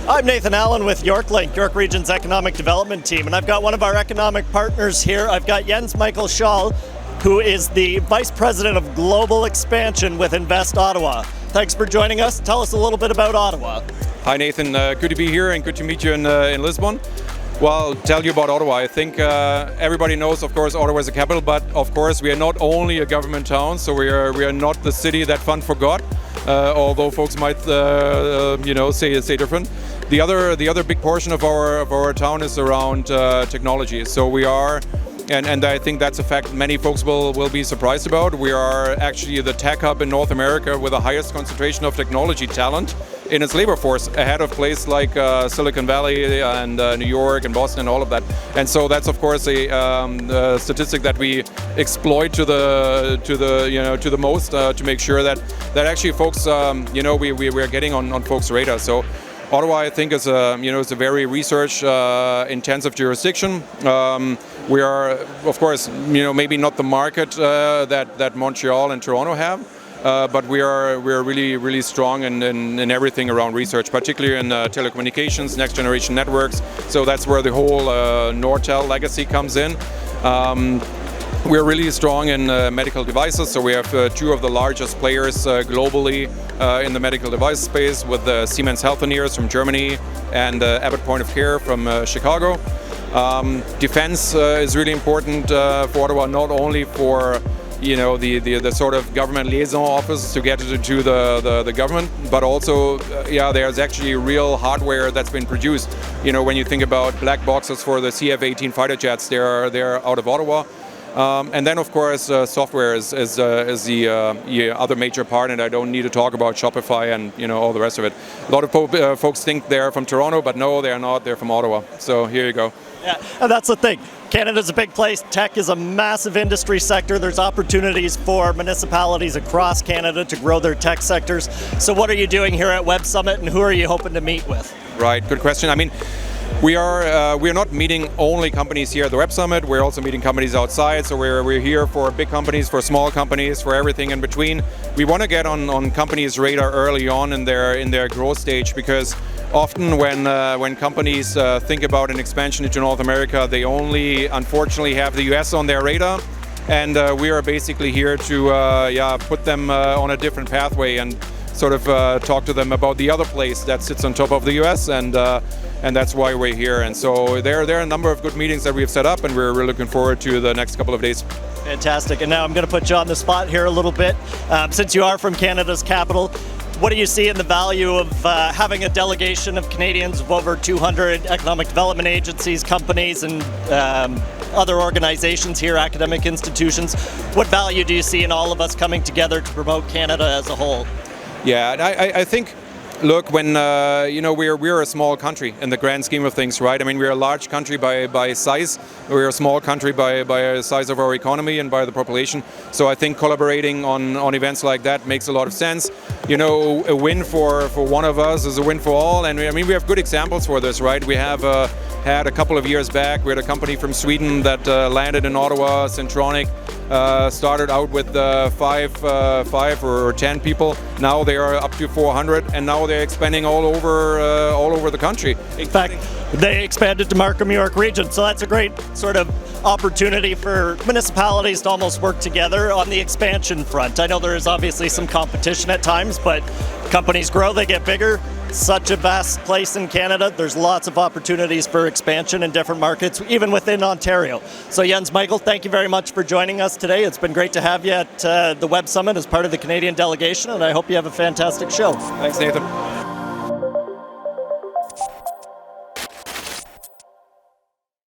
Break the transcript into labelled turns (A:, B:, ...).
A: I'm Nathan Allen with YorkLink, York Region's Economic Development Team, and I've got one of our economic partners here. I've got Jens Michael Schaal, who is the Vice President of Global Expansion with Invest Ottawa. Thanks for joining us. Tell us a little bit about Ottawa.
B: Hi Nathan, good to be here and good to meet you in Lisbon. Well, tell you about Ottawa. I think everybody knows, of course, Ottawa is the capital, but of course we are not only a government town, so we are not the city that fun forgot. Although folks might, say different. The other big portion of our town is around technology. So we are, and I think that's a fact many folks will be surprised about. We are actually the tech hub in North America with the highest concentration of technology talent in its labor force, ahead of places like Silicon Valley and New York and Boston and all of that. And so that's of course a statistic that we exploit to the most to make sure that actually folks we are getting on folks' radar. So Ottawa, I think, is a very research intensive jurisdiction. We are, of course, maybe not the market that Montreal and Toronto have. But we are really strong in everything around research, particularly in telecommunications, next generation networks. So that's where the whole Nortel legacy comes in. We're really strong in medical devices, so we have two of the largest players globally in the medical device space, with Siemens Healthineers from Germany and Abbott Point of Care from Chicago. Defense is really important for Ottawa, not only for the sort of government liaison office to get to the government, but also there's actually real hardware that's been produced. When you think about black boxes for the CF-18 fighter jets, they're out of Ottawa. And then, of course, software is the other major part, and I don't need to talk about Shopify and all the rest of it. A lot of folks think they're from Toronto, but no, they're not. They're from Ottawa. So here you go.
A: Yeah, and that's the thing. Canada's a big place. Tech is a massive industry sector. There's opportunities for municipalities across Canada to grow their tech sectors. So what are you doing here at Web Summit, and who are you hoping to meet with?
B: Right, good question. I mean, we are not meeting only companies here at the Web Summit. We're also meeting companies outside. So we're here for big companies, for small companies, for everything in between. We want to get on companies' radar early on in their growth stage, because often when companies think about an expansion into North America, they only unfortunately have the US on their radar. And we are basically here to put them on a different pathway and sort of talk to them about the other place that sits on top of the US, and that's why we're here. And so there are a number of good meetings that we have set up, and we're really looking forward to the next couple of days.
A: Fantastic. And now I'm going to put you on the spot here a little bit. Since you are from Canada's capital, what do you see in the value of having a delegation of Canadians of over 200 economic development agencies, companies, and other organizations here, academic institutions? What value do you see in all of us coming together to promote Canada as a whole?
B: Yeah, I think, look, when we're a small country in the grand scheme of things, right? I mean, we're a large country by size. We're a small country by the size of our economy and by the population. So I think collaborating on events like that makes a lot of sense. A win for one of us is a win for all. And we have good examples for this, right? We have had a couple of years back, we had a company from Sweden that landed in Ottawa, Centronic. Started out with 5 or 10 people. Now they are up to 400, and now they're expanding all over the country.
A: In fact, they expanded to Markham, York Region, so that's a great sort of opportunity for municipalities to almost work together on the expansion front. I know there is obviously some competition at times, but companies grow, they get bigger. Such a vast place in Canada. There's lots of opportunities for expansion in different markets, even within Ontario. So Jens Michael, thank you very much for joining us today. It's been great to have you at the Web Summit as part of the Canadian delegation, and I hope you have a fantastic show.
B: Thanks, Nathan.